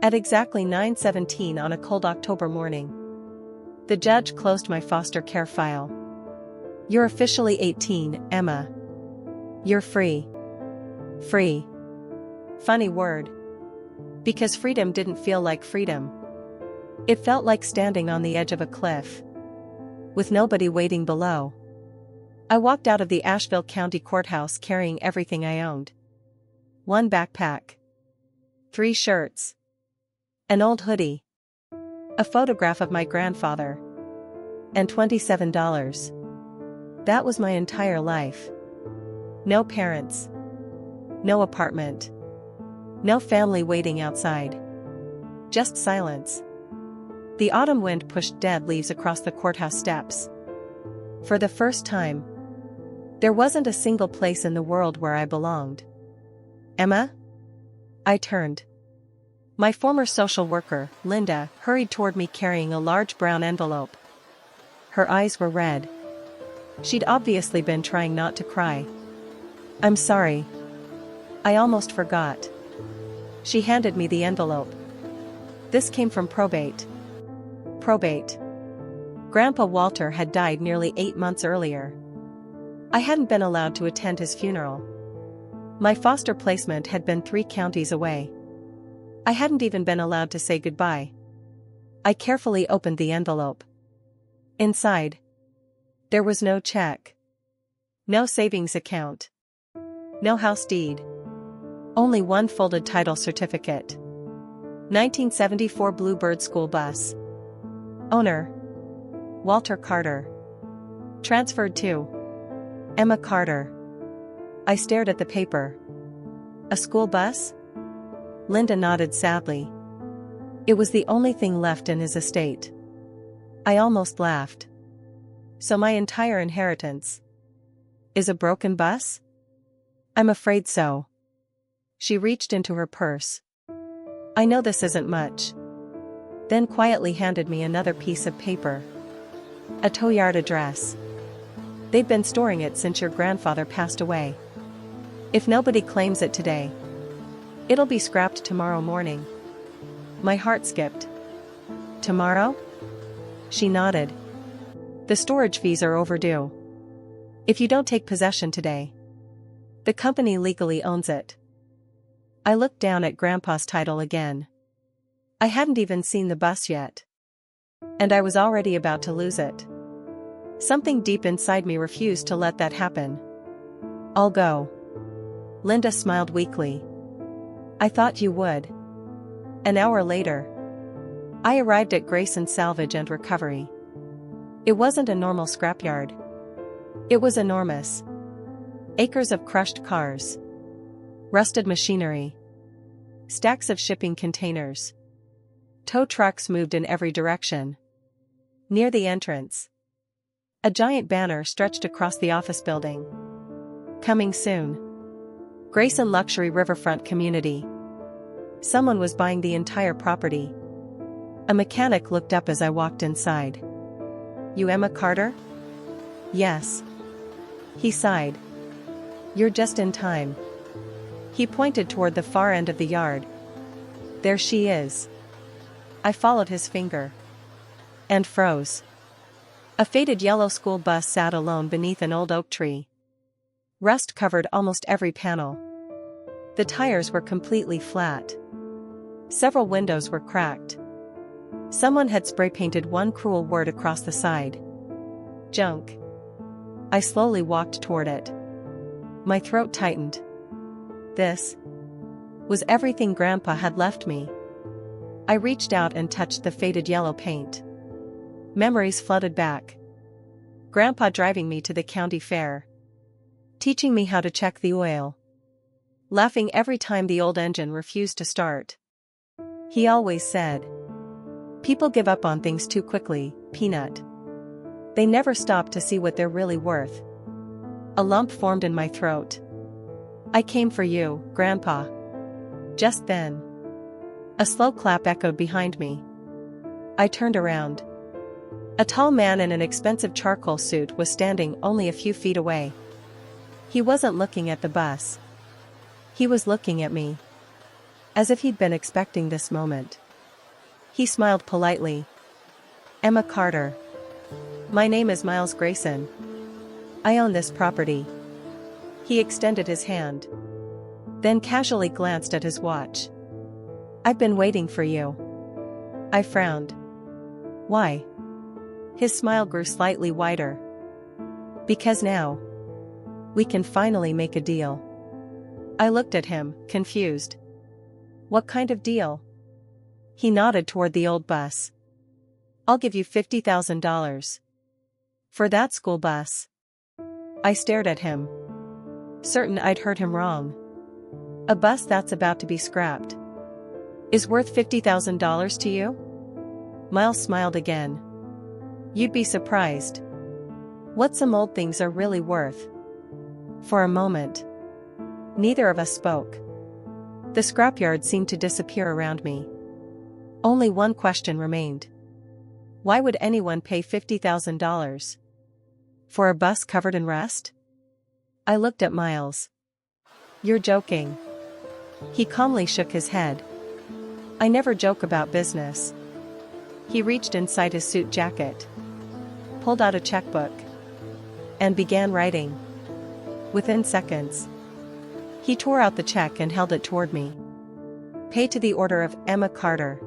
At exactly 9:17 on a cold October morning, the judge closed my foster care file. "You're officially 18, Emma. You're free." Free. Funny word. Because freedom didn't feel like freedom. It felt like standing on the edge of a cliff, with nobody waiting below. I walked out of the Asheville County Courthouse carrying everything I owned. 1 backpack. 3 shirts. An old hoodie. A photograph of my grandfather. And $27. That was my entire life. No parents. No apartment. No family waiting outside. Just silence. The autumn wind pushed dead leaves across the courthouse steps. For the first time, there wasn't a single place in the world where I belonged. "Emma?" I turned. My former social worker, Linda, hurried toward me carrying a large brown envelope. Her eyes were red. She'd obviously been trying not to cry. "I'm sorry. I almost forgot." She handed me the envelope. This came from probate. Probate. Grandpa Walter had died nearly 8 months earlier. I hadn't been allowed to attend his funeral. My foster placement had been 3 counties away. I hadn't even been allowed to say goodbye. I carefully opened the envelope. Inside, there was no check. No savings account. No house deed. Only one folded title certificate. 1974 Bluebird school bus. Owner: Walter Carter. Transferred to Emma Carter. I stared at the paper. A school bus? Linda nodded sadly. It was the only thing left in his estate. I almost laughed. So my entire inheritance is a broken bus? I'm afraid so. She reached into her purse. "I know this isn't much." Then quietly handed me another piece of paper. A tow yard address. "They've been storing it since your grandfather passed away. If nobody claims it today, it'll be scrapped tomorrow morning." My heart skipped. "Tomorrow?" She nodded. "The storage fees are overdue. If you don't take possession today, the company legally owns it." I looked down at Grandpa's title again. I hadn't even seen the bus yet. And I was already about to lose it. Something deep inside me refused to let that happen. "I'll go." Linda smiled weakly. "I thought you would." An hour later, I arrived at Grayson Salvage and Recovery. It wasn't a normal scrapyard. It was enormous. Acres of crushed cars. Rusted machinery. Stacks of shipping containers. Tow trucks moved in every direction. Near the entrance, a giant banner stretched across the office building. "Coming soon. Grayson Luxury Riverfront Community." Someone was buying the entire property. A mechanic looked up as I walked inside. "You Emma Carter?" "Yes." He sighed. "You're just in time." He pointed toward the far end of the yard. "There she is." I followed his finger. And froze. A faded yellow school bus sat alone beneath an old oak tree. Rust covered almost every panel. The tires were completely flat. Several windows were cracked. Someone had spray-painted one cruel word across the side. Junk. I slowly walked toward it. My throat tightened. This was everything Grandpa had left me. I reached out and touched the faded yellow paint. Memories flooded back. Grandpa driving me to the county fair. Teaching me how to check the oil. Laughing every time the old engine refused to start. He always said, "People give up on things too quickly, Peanut. They never stop to see what they're really worth." A lump formed in my throat. "I came for you, Grandpa." Just then, a slow clap echoed behind me. I turned around. A tall man in an expensive charcoal suit was standing only a few feet away. He wasn't looking at the bus. He was looking at me. as if he'd been expecting this moment. He smiled politely. Emma Carter. My name is Miles Grayson. I own this property. He extended his hand. Then casually glanced at his watch. I've been waiting for you. I frowned. Why? His smile grew slightly wider. Because now, we can finally make a deal. I looked at him, confused. What kind of deal? He nodded toward the old bus. I'll give you $50,000. For that school bus. I stared at him, certain I'd heard him wrong. A bus that's about to be scrapped is worth $50,000 to you? Miles smiled again. You'd be surprised what some old things are really worth. For a moment, neither of us spoke. The scrapyard seemed to disappear around me. Only one question remained. Why would anyone pay $50,000 for a bus covered in rust? I looked at Miles. You're joking. He calmly shook his head. I never joke about business. He reached inside his suit jacket, pulled out a checkbook, and began writing. Within seconds, he tore out the check and held it toward me. Pay to the order of Emma Carter.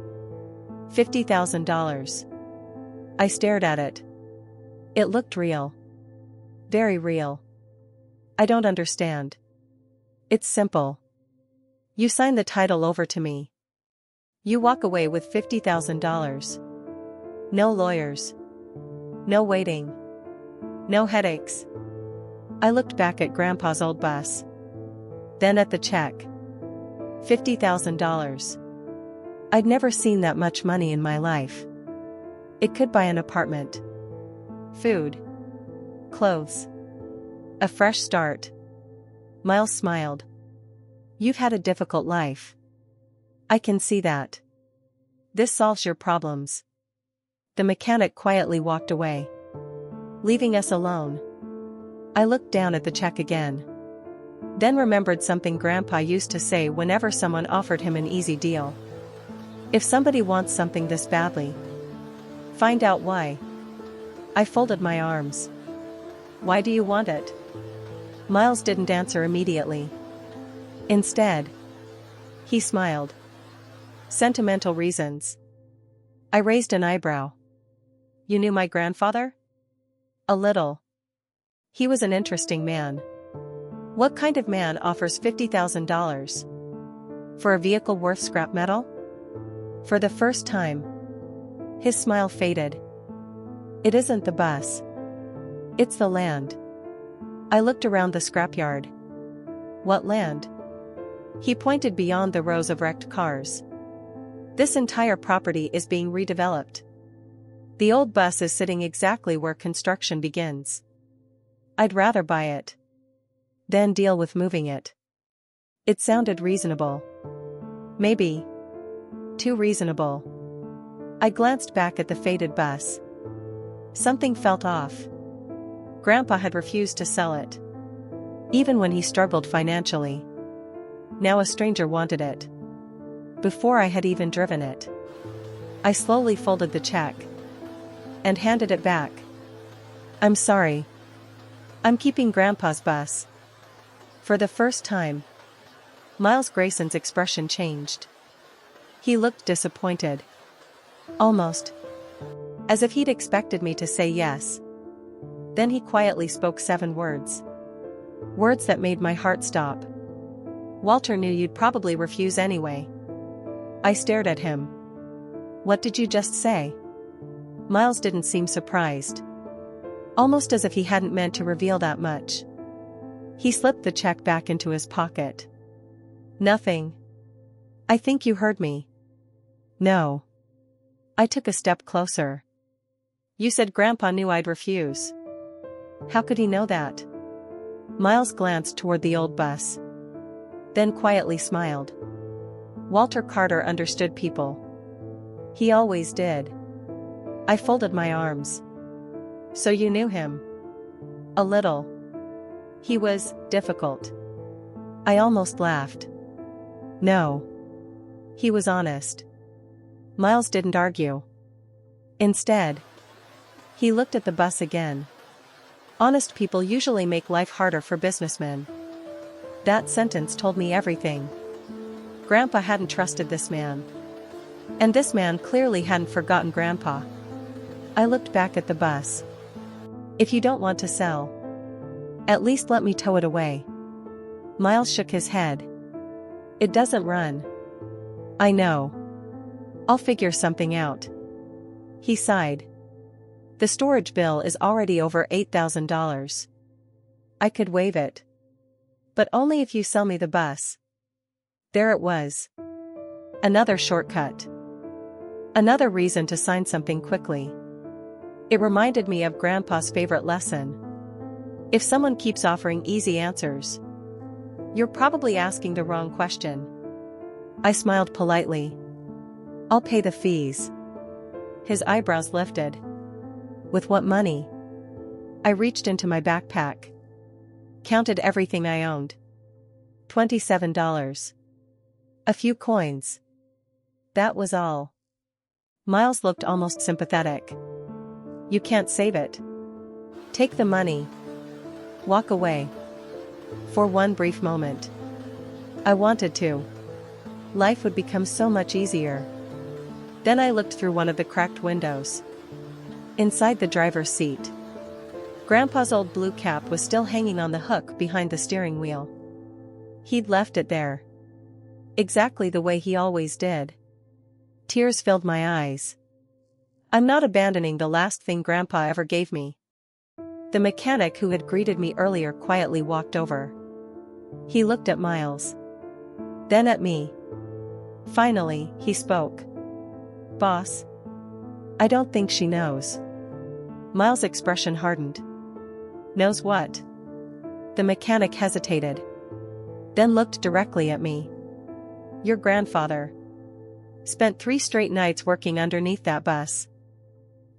$50,000. I stared at it. It looked real. Very real. I don't understand. It's simple. You sign the title over to me. You walk away with $50,000. No lawyers. No waiting. No headaches. I looked back at Grandpa's old bus. Then at the check. $50,000. I'd never seen that much money in my life. It could buy an apartment, food, clothes, a fresh start. Miles smiled. You've had a difficult life. I can see that. This solves your problems. The mechanic quietly walked away, leaving us alone. I looked down at the check again. Then remembered something Grandpa used to say whenever someone offered him an easy deal. If somebody wants something this badly, find out why. I folded my arms. Why do you want it? Miles didn't answer immediately. Instead, he smiled. Sentimental reasons. I raised an eyebrow. You knew my grandfather? A little. He was an interesting man. What kind of man offers $50,000 for a vehicle worth scrap metal? For the first time, his smile faded. It isn't the bus. It's the land. I looked around the scrapyard. What land? He pointed beyond the rows of wrecked cars. This entire property is being redeveloped. The old bus is sitting exactly where construction begins. I'd rather buy it than deal with moving it. It sounded reasonable. Maybe too reasonable. I glanced back at the faded bus. Something felt off. Grandpa had refused to sell it, even when he struggled financially. Now a stranger wanted it. Before I had even driven it. I slowly folded the check and handed it back. I'm sorry. I'm keeping Grandpa's bus. For the first time, Miles Grayson's expression changed. He looked disappointed. Almost as if he'd expected me to say yes. Then he quietly spoke 7 words. Words that made my heart stop. Walter knew you'd probably refuse anyway. I stared at him. What did you just say? Miles didn't seem surprised. Almost as if he hadn't meant to reveal that much. He slipped the check back into his pocket. Nothing. I think you heard me. No. I took a step closer. You said Grandpa knew I'd refuse. How could he know that? Miles glanced toward the old bus. Then quietly smiled. Walter Carter understood people. He always did. I folded my arms. So you knew him? A little. He was difficult. I almost laughed. No. He was honest. Miles didn't argue. Instead, he looked at the bus again. Honest people usually make life harder for businessmen. That sentence told me everything. Grandpa hadn't trusted this man. And this man clearly hadn't forgotten Grandpa. I looked back at the bus. If you don't want to sell, at least let me tow it away. Miles shook his head. It doesn't run. I know. I'll figure something out. He sighed. The storage bill is already over $8,000. I could waive it. But only if you sell me the bus. There it was. Another shortcut. Another reason to sign something quickly. It reminded me of Grandpa's favorite lesson. If someone keeps offering easy answers, you're probably asking the wrong question. I smiled politely. I'll pay the fees. His eyebrows lifted. With what money? I reached into my backpack. Counted everything I owned. $27. A few coins. That was all. Miles looked almost sympathetic. You can't save it. Take the money. Walk away. For one brief moment, I wanted to. Life would become so much easier. Then I looked through one of the cracked windows. Inside the driver's seat, Grandpa's old blue cap was still hanging on the hook behind the steering wheel. He'd left it there. Exactly the way he always did. Tears filled my eyes. I'm not abandoning the last thing Grandpa ever gave me. The mechanic who had greeted me earlier quietly walked over. He looked at Miles. Then at me. Finally, he spoke. Boss. I don't think she knows. Miles' expression hardened. Knows what? The mechanic hesitated. Then looked directly at me. Your grandfather spent 3 straight nights working underneath that bus.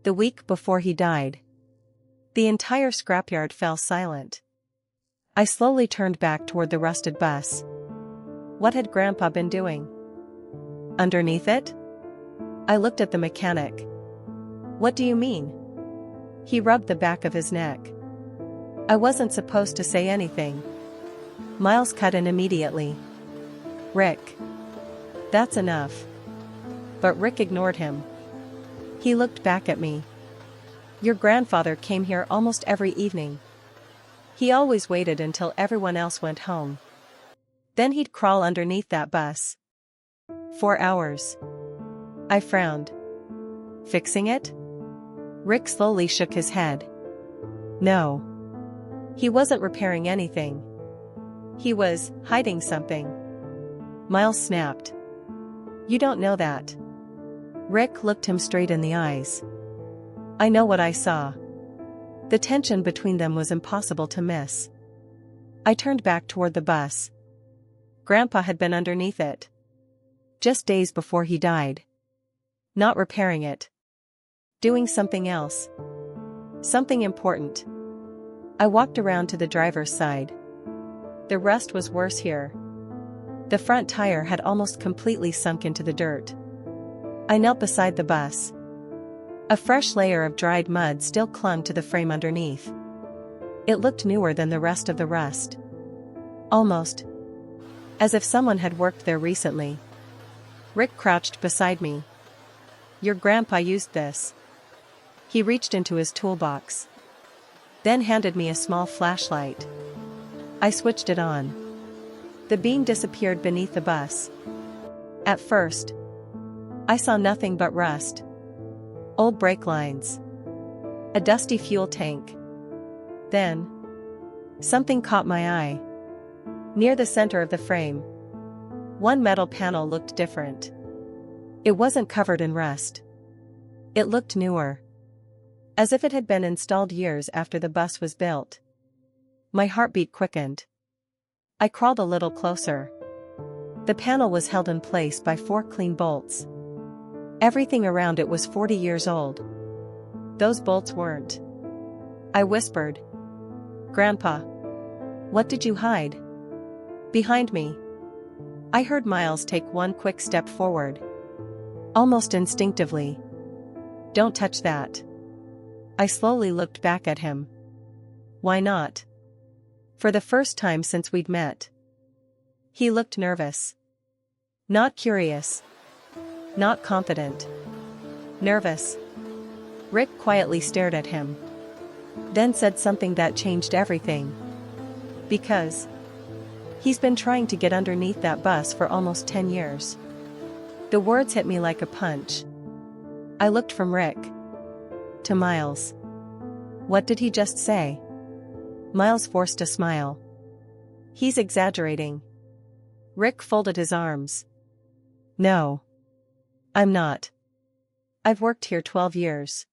The week before he died. The entire scrapyard fell silent. I slowly turned back toward the rusted bus. What had Grandpa been doing? Underneath it? I looked at the mechanic. What do you mean? He rubbed the back of his neck. I wasn't supposed to say anything. Miles cut in immediately. Rick. That's enough. But Rick ignored him. He looked back at me. Your grandfather came here almost every evening. He always waited until everyone else went home. Then he'd crawl underneath that bus. 4 hours. I frowned. Fixing it? Rick slowly shook his head. No. He wasn't repairing anything. He was hiding something. Miles snapped. You don't know that. Rick looked him straight in the eyes. I know what I saw. The tension between them was impossible to miss. I turned back toward the bus. Grandpa had been underneath it. Just days before he died. Not repairing it. Doing something else. Something important. I walked around to the driver's side. The rust was worse here. The front tire had almost completely sunk into the dirt. I knelt beside the bus. A fresh layer of dried mud still clung to the frame underneath. It looked newer than the rest of the rust. Almost. As if someone had worked there recently. Rick crouched beside me. Your grandpa used this. He reached into his toolbox. Then handed me a small flashlight. I switched it on. The beam disappeared beneath the bus. At first, I saw nothing but rust. Old brake lines. A dusty fuel tank. Then, something caught my eye. Near the center of the frame, one metal panel looked different. It wasn't covered in rust. It looked newer. As if it had been installed years after the bus was built. My heartbeat quickened. I crawled a little closer. The panel was held in place by 4 clean bolts. Everything around it was 40 years old. Those bolts weren't. I whispered. Grandpa. What did you hide? Behind me. I heard Miles take one quick step forward. Almost instinctively. "Don't touch that." I slowly looked back at him. "Why not?" "For the first time since we'd met." He looked nervous. Not curious. Not confident. Nervous. Rick quietly stared at him. Then said something that changed everything. "Because he's been trying to get underneath that bus for almost 10 years. The words hit me like a punch. I looked from Rick to Miles. What did he just say? Miles forced a smile. "He's exaggerating." Rick folded his arms. "No. I'm not. I've worked here 12 years.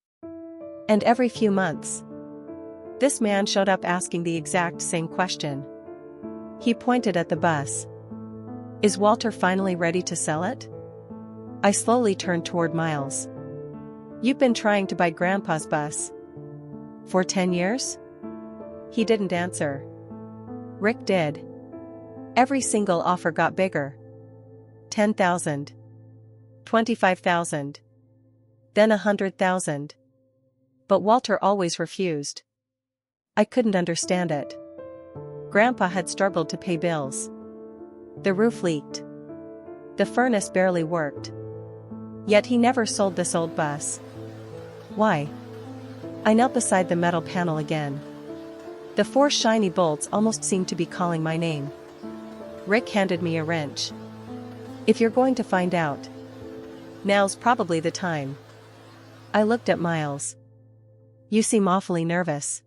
And every few months, this man showed up asking the exact same question." He pointed at the bus. "Is Walter finally ready to sell it?" I slowly turned toward Miles. "You've been trying to buy Grandpa's bus for 10 years? He didn't answer. Rick did. Every single offer got bigger. 10,000. 25,000. Then 100,000. But Walter always refused. I couldn't understand it. Grandpa had struggled to pay bills. The roof leaked. The furnace barely worked. Yet he never sold this old bus. Why? I knelt beside the metal panel again. The 4 shiny bolts almost seemed to be calling my name. Rick handed me a wrench. "If you're going to find out, now's probably the time." I looked at Miles. "You seem awfully nervous."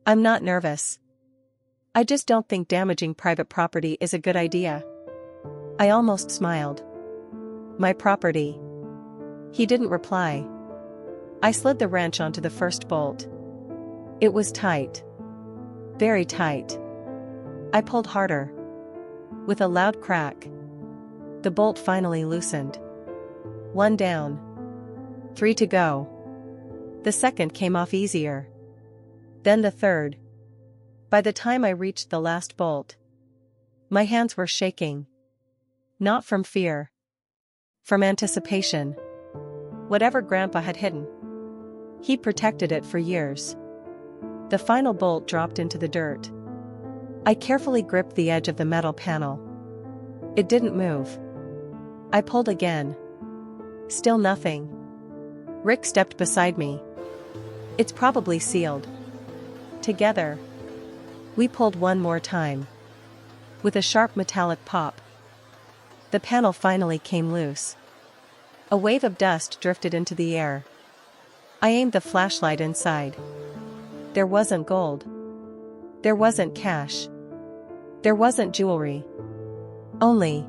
"I'm not nervous. I just don't think damaging private property is a good idea." I almost smiled. "My property." He didn't reply. I slid the wrench onto the first bolt. It was tight. Very tight. I pulled harder. With a loud crack, the bolt finally loosened. 1 down. 3 to go. The second came off easier. Then the third. By the time I reached the last bolt, my hands were shaking. Not from fear. From anticipation. Whatever Grandpa had hidden, he protected it for years. The final bolt dropped into the dirt. I carefully gripped the edge of the metal panel. It didn't move. I pulled again. Still nothing. Rick stepped beside me. "It's probably sealed." Together, we pulled one more time. With a sharp metallic pop, the panel finally came loose. A wave of dust drifted into the air. I aimed the flashlight inside. There wasn't gold. There wasn't cash. There wasn't jewelry. Only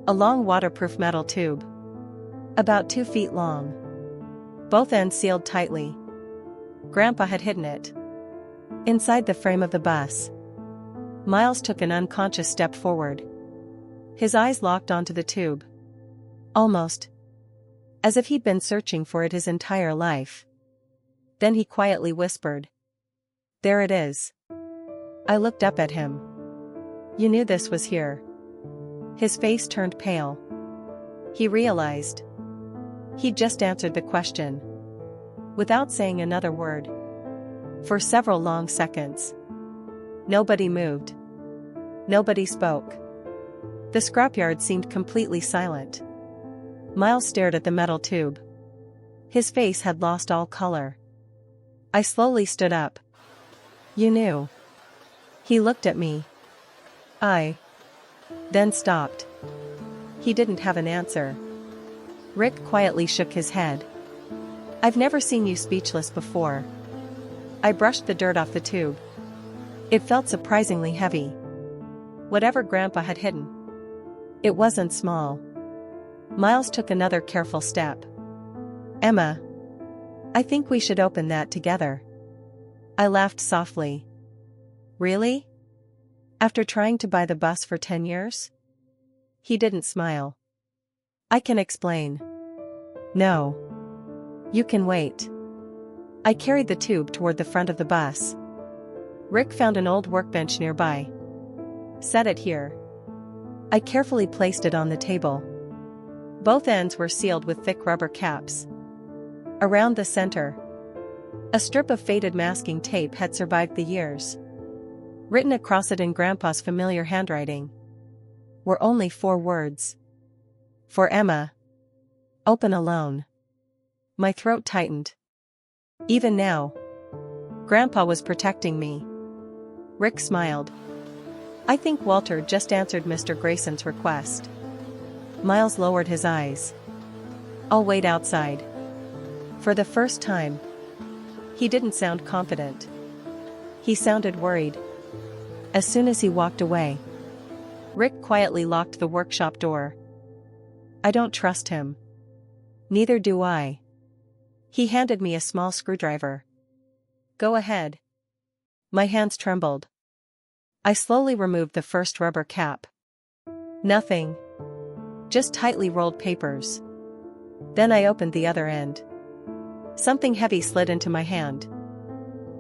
a long waterproof metal tube. About 2 feet long. Both ends sealed tightly. Grandpa had hidden it inside the frame of the bus. Miles took an unconscious step forward. His eyes locked onto the tube. Almost as if he'd been searching for it his entire life. Then he quietly whispered, "There it is." I looked up at him. "You knew this was here." His face turned pale. He realized he'd just answered the question without saying another word. For several long seconds, nobody moved. Nobody spoke. The scrapyard seemed completely silent. Miles stared at the metal tube. His face had lost all color. I slowly stood up. "You knew." He looked at me. Then stopped. He didn't have an answer. Rick quietly shook his head. "I've never seen you speechless before." I brushed the dirt off the tube. It felt surprisingly heavy. Whatever Grandpa had hidden, it wasn't small. Miles took another careful step. "Emma, I think we should open that together." I laughed softly. "Really? After trying to buy the bus for 10 years? He didn't smile. "I can explain." "No. You can wait." I carried the tube toward the front of the bus. Rick found an old workbench nearby. "Set it here." I carefully placed it on the table. Both ends were sealed with thick rubber caps. Around the center, a strip of faded masking tape had survived the years. Written across it in Grandpa's familiar handwriting were only 4 words. For Emma. Open alone. My throat tightened. Even now, Grandpa was protecting me. Rick smiled. I think Walter just answered Mr. Grayson's request. Miles lowered his eyes. I'll wait outside. For the first time, he didn't sound confident. He sounded worried. As soon as he walked away, Rick quietly locked the workshop door. I don't trust him. Neither do I. He handed me a small screwdriver. Go ahead. My hands trembled. I slowly removed the first rubber cap. Nothing. Just tightly rolled papers. Then I opened the other end. Something heavy slid into my hand.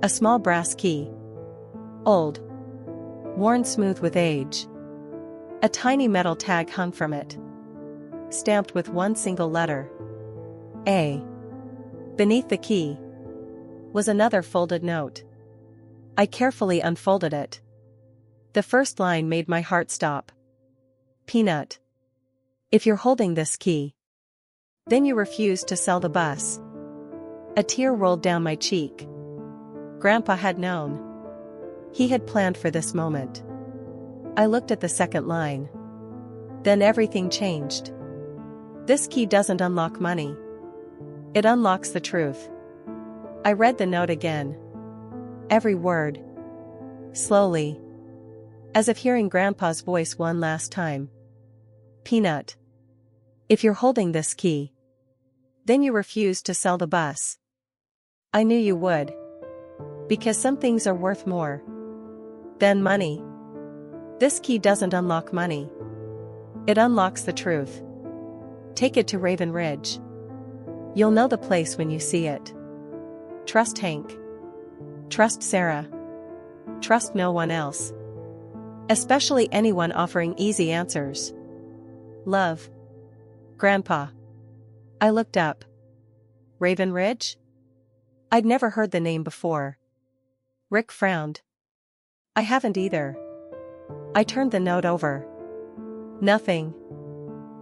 A small brass key. Old. Worn smooth with age. A tiny metal tag hung from it. Stamped with one single letter. A. Beneath the key was another folded note. I carefully unfolded it. The first line made my heart stop. Peanut. If you're holding this key, then you refuse to sell the bus. A tear rolled down my cheek. Grandpa had known. He had planned for this moment. I looked at the second line. Then everything changed. This key doesn't unlock money. It unlocks the truth. I read the note again. Every word. Slowly. As if hearing Grandpa's voice one last time. Peanut. If you're holding this key, then you refuse to sell the bus. I knew you would. Because some things are worth more than money. This key doesn't unlock money. It unlocks the truth. Take it to Raven Ridge. You'll know the place when you see it. Trust Hank. Trust Sarah. Trust no one else. Especially anyone offering easy answers. Love. Grandpa. I looked up. Raven Ridge? I'd never heard the name before. Rick frowned. I haven't either. I turned the note over. Nothing.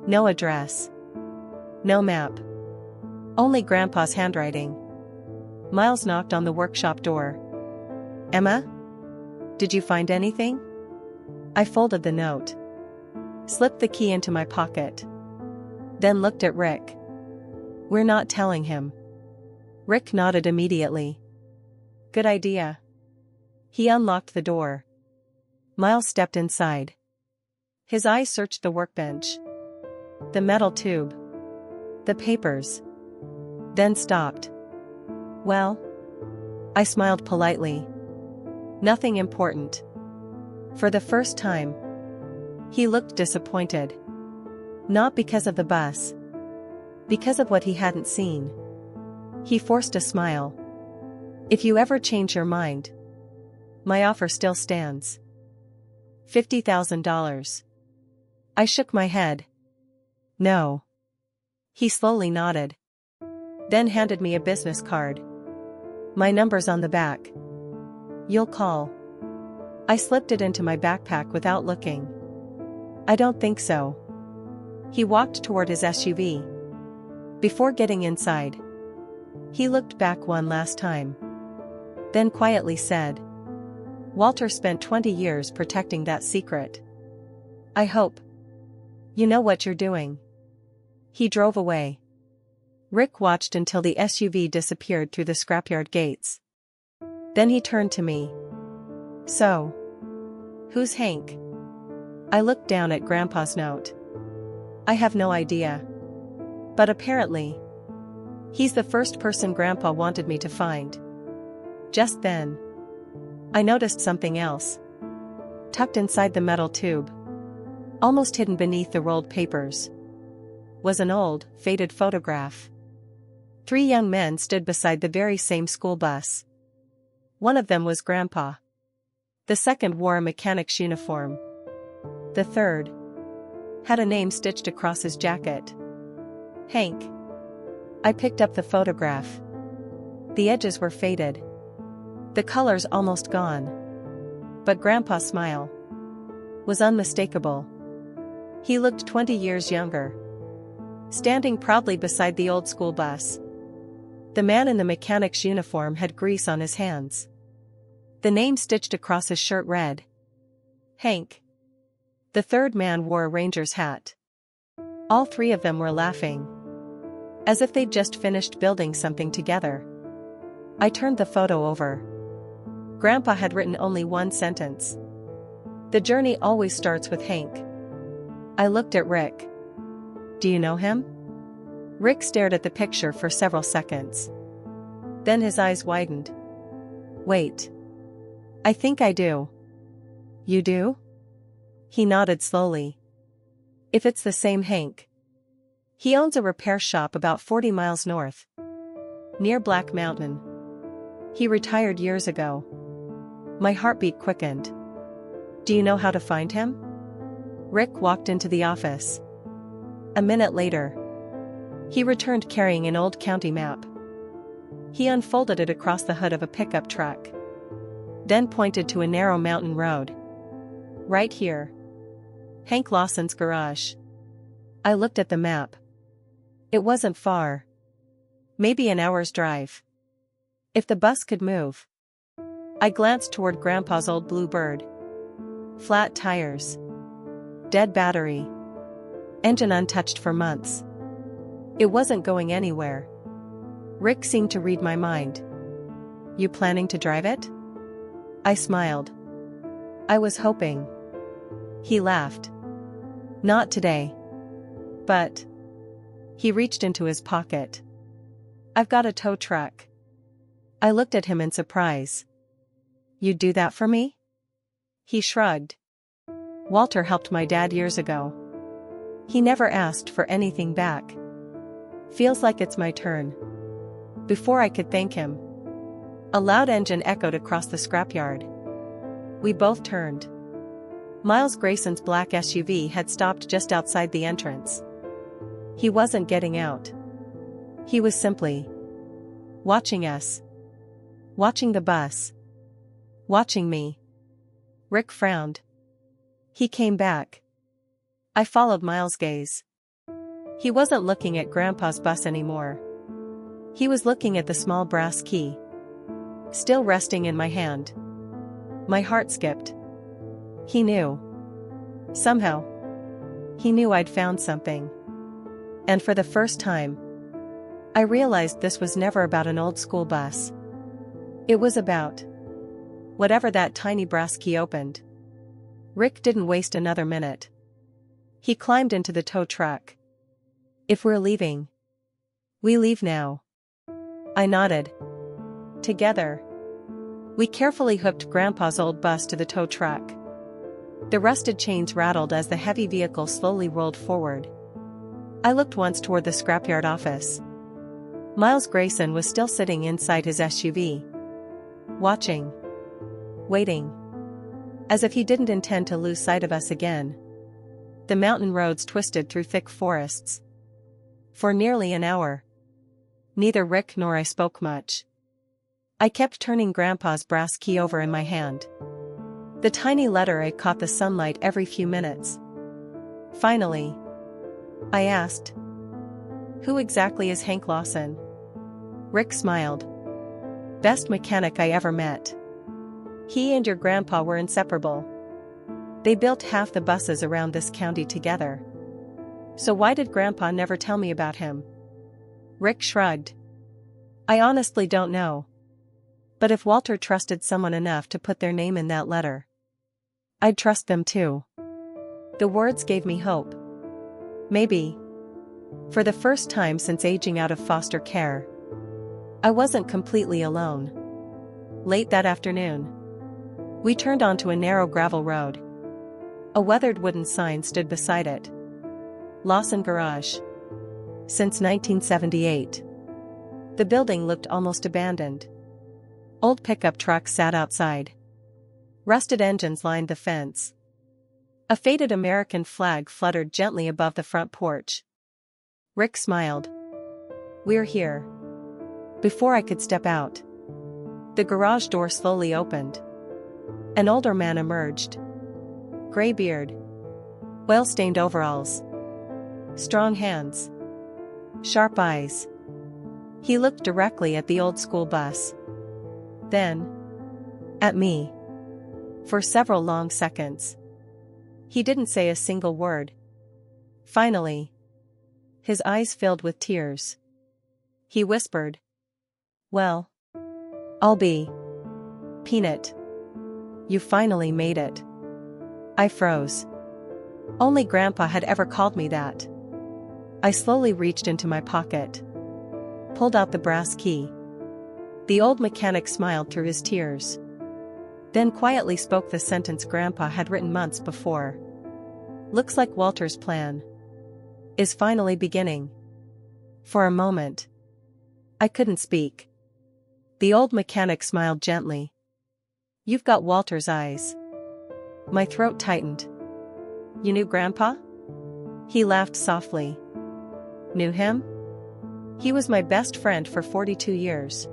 No address. No map. Only Grandpa's handwriting. Miles knocked on the workshop door. Emma? Did you find anything? I folded the note. Slipped the key into my pocket. Then looked at Rick. We're not telling him. Rick nodded immediately. Good idea. He unlocked the door. Miles stepped inside. His eyes searched the workbench. The metal tube. The papers. Then stopped. Well? I smiled politely. Nothing important. For the first time, he looked disappointed. Not because of the bus. Because of what he hadn't seen. He forced a smile. If you ever change your mind, my offer still stands. $50,000. I shook my head. No. He slowly nodded. Then handed me a business card. My number's on the back. You'll call. I slipped it into my backpack without looking. I don't think so. He walked toward his SUV. Before getting inside, he looked back one last time. Then quietly said, Walter spent 20 years protecting that secret. I hope you know what you're doing. He drove away. Rick watched until the SUV disappeared through the scrapyard gates. Then he turned to me. So, who's Hank? I looked down at Grandpa's note. I have no idea. But apparently, he's the first person Grandpa wanted me to find. Just then, I noticed something else. Tucked inside the metal tube, almost hidden beneath the rolled papers, was an old, faded photograph. 3 young men stood beside the very same school bus. One of them was Grandpa. The second wore a mechanic's uniform. The third Had a name stitched across his jacket. Hank. I picked up the photograph. The edges were faded. The colors almost gone. But Grandpa's smile was unmistakable. He looked 20 years younger. Standing proudly beside the old school bus. The man in the mechanic's uniform had grease on his hands. The name stitched across his shirt read, Hank. The third man wore a ranger's hat. All three of them were laughing. As if they'd just finished building something together. I turned the photo over. Grandpa had written only one sentence. The journey always starts with Hank. I looked at Rick. Do you know him? Rick stared at the picture for several seconds. Then his eyes widened. Wait. I think I do. You do? He nodded slowly. If it's the same Hank. He owns a repair shop about 40 miles north. Near Black Mountain. He retired years ago. My heartbeat quickened. Do you know how to find him? Rick walked into the office. A minute later. He returned carrying an old county map. He unfolded it across the hood of a pickup truck. Then pointed to a narrow mountain road. Right here. Hank Lawson's garage. I looked at the map. It wasn't far. Maybe an hour's drive. If the bus could move. I glanced toward Grandpa's old blue bird. Flat tires. Dead battery. Engine untouched for months. It wasn't going anywhere. Rick seemed to read my mind. You planning to drive it? I smiled. I was hoping. He laughed. Not today. But. He reached into his pocket. I've got a tow truck. I looked at him in surprise. You'd do that for me? He shrugged. Walter helped my dad years ago. He never asked for anything back. Feels like it's my turn. Before I could thank him. A loud engine echoed across the scrapyard. We both turned. Miles Grayson's black SUV had stopped just outside the entrance. He wasn't getting out. He was simply watching us. Watching the bus. Watching me. Rick frowned. He came back. I followed Miles' gaze. He wasn't looking at Grandpa's bus anymore. He was looking at the small brass key. Still resting in my hand. My heart skipped. He knew. Somehow. He knew I'd found something. And for the first time, I realized this was never about an old school bus. It was about whatever that tiny brass key opened. Rick didn't waste another minute. He climbed into the tow truck. If we're leaving, we leave now. I nodded. Together. We carefully hooked Grandpa's old bus to the tow truck. The rusted chains rattled as the heavy vehicle slowly rolled forward. I looked once toward the scrapyard office. Miles Grayson was still sitting inside his SUV. Watching. Waiting. As if he didn't intend to lose sight of us again. The mountain roads twisted through thick forests. For nearly an hour. Neither Rick nor I spoke much. I kept turning Grandpa's brass key over in my hand. The tiny letter A caught the sunlight every few minutes. Finally. I asked. Who exactly is Hank Lawson? Rick smiled. Best mechanic I ever met. He and your grandpa were inseparable. They built half the buses around this county together. So why did Grandpa never tell me about him? Rick shrugged. I honestly don't know. But if Walter trusted someone enough to put their name in that letter, I'd trust them too. The words gave me hope. Maybe. For the first time since aging out of foster care, I wasn't completely alone. Late that afternoon, we turned onto a narrow gravel road. A weathered wooden sign stood beside it. Lawson Garage. Since 1978. The building looked almost abandoned. Old pickup trucks sat outside. Rusted engines lined the fence. A faded American flag fluttered gently above the front porch. Rick smiled. "We're here." Before I could step out, the garage door slowly opened. An older man emerged. Gray beard. Oil-stained overalls. Strong hands. Sharp eyes. He looked directly at the old school bus. Then, at me. For several long seconds. He didn't say a single word. Finally, his eyes filled with tears. He whispered, "Well, I'll be. Peanut. You finally made it." I froze. Only Grandpa had ever called me that. I slowly reached into my pocket. Pulled out the brass key. The old mechanic smiled through his tears. Then quietly spoke the sentence Grandpa had written months before. "Looks like Walter's plan is finally beginning." For a moment, I couldn't speak. The old mechanic smiled gently. "You've got Walter's eyes." My throat tightened. "You knew Grandpa?" He laughed softly. "Knew him? He was my best friend for 42 years.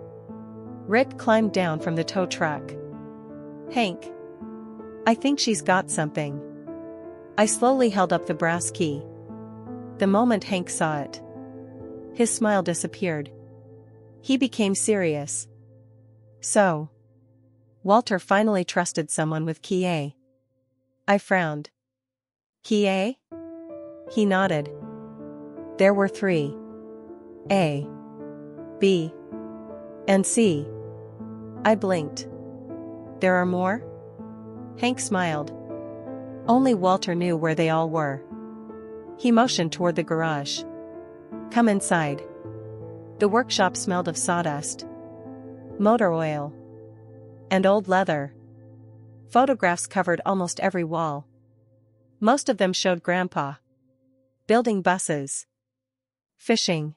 Rick climbed down from the tow truck. "Hank, I think she's got something." I slowly held up the brass key. The moment Hank saw it, his smile disappeared. He became serious. "So, Walter finally trusted someone with key A." I frowned. "Key A?" He nodded. "There were 3. A, B, and C." I blinked. "There are more?" Hank smiled. "Only Walter knew where they all were." He motioned toward the garage. "Come inside." The workshop smelled of sawdust, motor oil, and old leather. Photographs covered almost every wall. Most of them showed Grandpa building buses, fishing,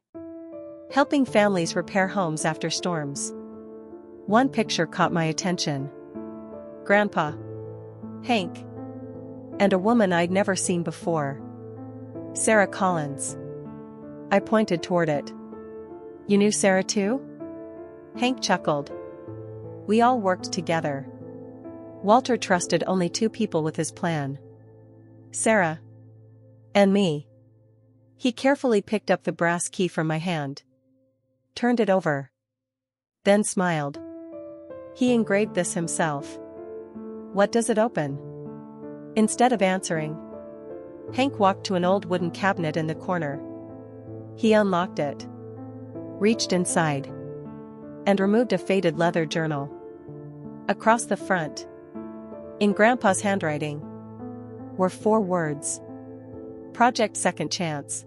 helping families repair homes after storms. One picture caught my attention. Grandpa, Hank, and a woman I'd never seen before. Sarah Collins. I pointed toward it. "You knew Sarah too?" Hank chuckled. "We all worked together. Walter trusted only 2 people with his plan. Sarah and me." He carefully picked up the brass key from my hand, turned it over, then smiled. "He engraved this himself. What does it open?" Instead of answering, Hank walked to an old wooden cabinet in the corner. He unlocked it, reached inside, and removed a faded leather journal. Across the front, in Grandpa's handwriting, were 4 words. Project Second Chance.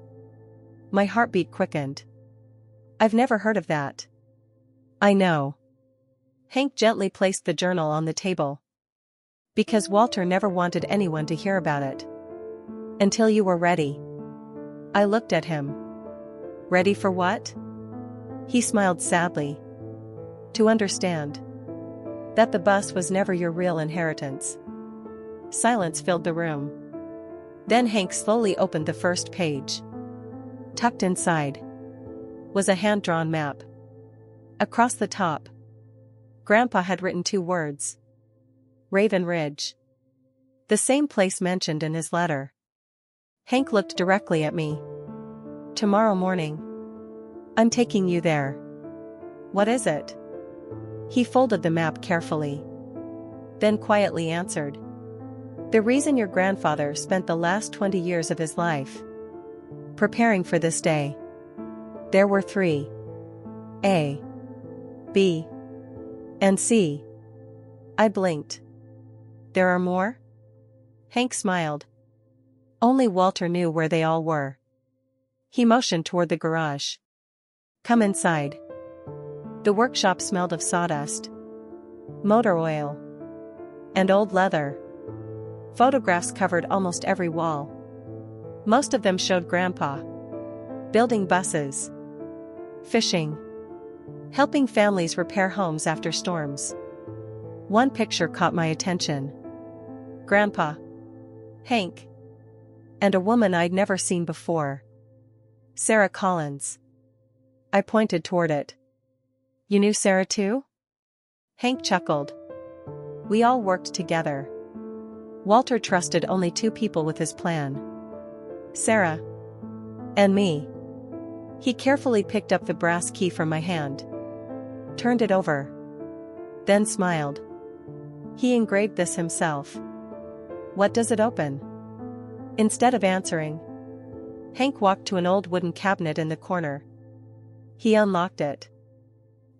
My heartbeat quickened. "I've never heard of that." "I know." Hank gently placed the journal on the table. "Because Walter never wanted anyone to hear about it. Until you were ready." I looked at him. "Ready for what?" He smiled sadly. "To understand that the bus was never your real inheritance." Silence filled the room. Then Hank slowly opened the first page. Tucked inside was a hand-drawn map. Across the top, Grandpa had written 2 words. Raven Ridge. The same place mentioned in his letter. Hank looked directly at me. "Tomorrow morning. I'm taking you there." "What is it?" He folded the map carefully, then quietly answered. "The reason your grandfather spent the last 20 years of his life preparing for this day. There were 3. A, B, and C." I blinked. "There are more?" Hank smiled. "Only Walter knew where they all were." He motioned toward the garage. "Come inside." The workshop smelled of sawdust, motor oil, and old leather. Photographs covered almost every wall. Most of them showed Grandpa building buses, fishing, helping families repair homes after storms. One picture caught my attention. Grandpa, Hank. And a woman I'd never seen before. Sarah Collins. I pointed toward it. You knew Sarah too? Hank chuckled. We all worked together. Walter trusted only two people with his plan. Sarah. And me. He carefully picked up the brass key from my hand. Turned it over. Then smiled. He engraved this himself. What does it open? Instead of answering, Hank walked to an old wooden cabinet in the corner. He unlocked it.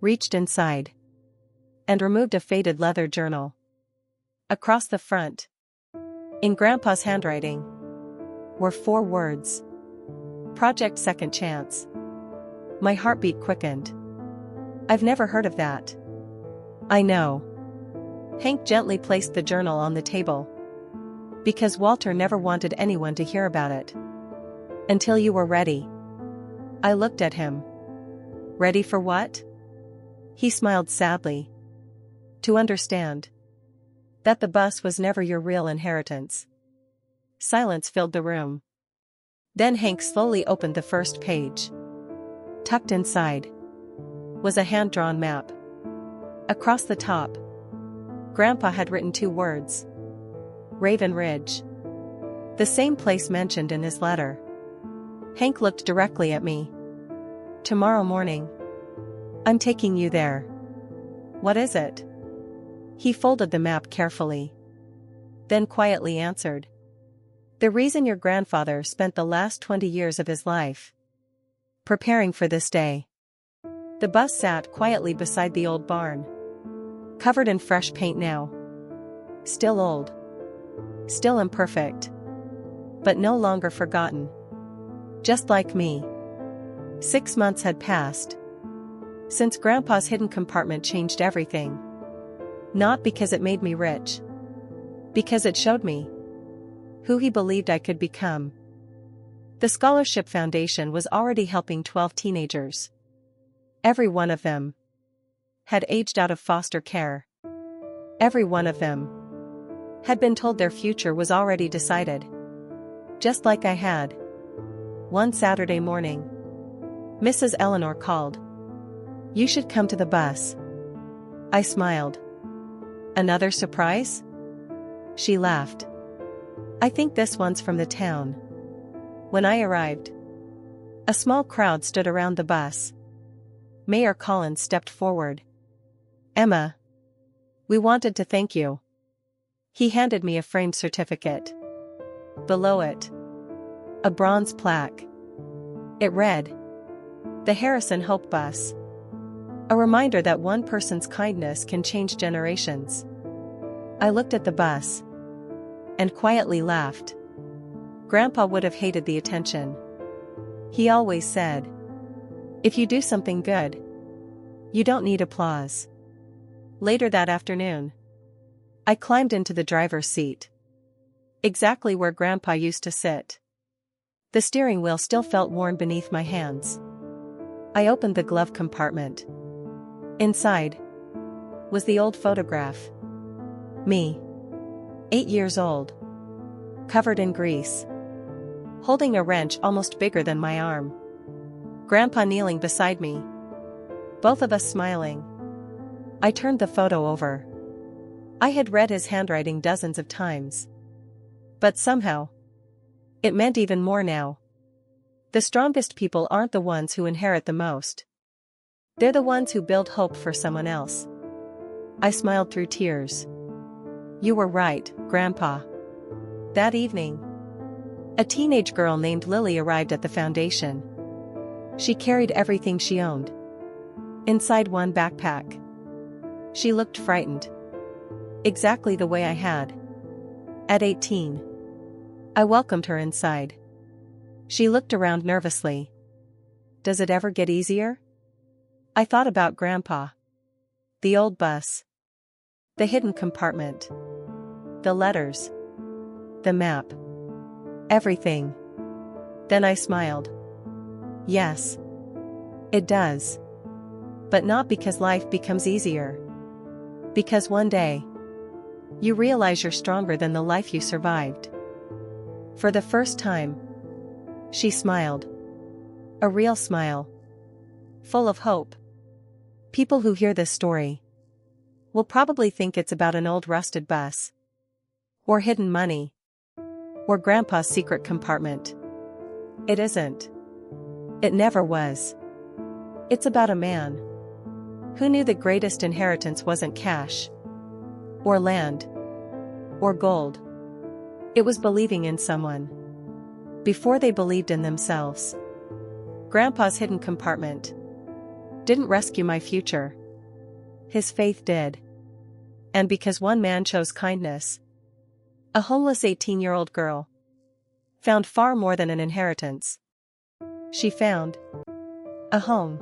Reached inside. And removed a faded leather journal. Across the front, in Grandpa's handwriting, were 4 words. Project Second Chance. My heartbeat quickened. I've never heard of that. I know. Hank gently placed the journal on the table. Because Walter never wanted anyone to hear about it. Until you were ready. I looked at him. Ready for what? He smiled sadly. To understand. That the bus was never your real inheritance. Silence filled the room. Then Hank slowly opened the first page. Tucked inside was a hand-drawn map. Across the top, Grandpa had written 2 words. Raven Ridge. The same place mentioned in his letter. Hank looked directly at me. Tomorrow morning. I'm taking you there. What is it? He folded the map carefully. Then quietly answered. The reason your grandfather spent the last 20 years of his life preparing for this day. The bus sat quietly beside the old barn. Covered in fresh paint now. Still old. Still imperfect. But no longer forgotten. Just like me. 6 months had passed. Since Grandpa's hidden compartment changed everything. Not because it made me rich. Because it showed me who he believed I could become. The Scholarship Foundation was already helping 12 teenagers. Every one of them had aged out of foster care. Every one of them had been told their future was already decided. Just like I had. One Saturday morning, Mrs. Eleanor called. You should come to the bus. I smiled. Another surprise? She laughed. I think this one's from the town. When I arrived, a small crowd stood around the bus. Mayor Collins stepped forward. Emma. We wanted to thank you. He handed me a framed certificate. Below it, a bronze plaque. It read, The Harrison Hope Bus. A reminder that one person's kindness can change generations. I looked at the bus. And quietly laughed. Grandpa would have hated the attention. He always said, if you do something good, you don't need applause. Later that afternoon, I climbed into the driver's seat. Exactly where Grandpa used to sit. The steering wheel still felt warm beneath my hands. I opened the glove compartment. Inside was the old photograph. Me. 8 years old. Covered in grease. Holding a wrench almost bigger than my arm. Grandpa kneeling beside me. Both of us smiling. I turned the photo over. I had read his handwriting dozens of times. But somehow, it meant even more now. The strongest people aren't the ones who inherit the most. They're the ones who build hope for someone else. I smiled through tears. You were right, Grandpa. That evening, a teenage girl named Lily arrived at the foundation. She carried everything she owned. Inside one backpack. She looked frightened. Exactly the way I had. At 18. I welcomed her inside. She looked around nervously. Does it ever get easier? I thought about Grandpa. The old bus. The hidden compartment. The letters. The map. Everything. Then I smiled. Yes. It does. But not because life becomes easier. Because one day, you realize you're stronger than the life you survived. For the first time, she smiled. A real smile. Full of hope. People who hear this story will probably think it's about an old rusted bus. Or hidden money. Or Grandpa's secret compartment. It isn't. It never was. It's about a man who knew the greatest inheritance wasn't cash. Or land. Or gold. It was believing in someone. Before they believed in themselves. Grandpa's hidden compartment didn't rescue my future. His faith did. And because one man chose kindness, a homeless 18-year-old girl found far more than an inheritance. She found a home.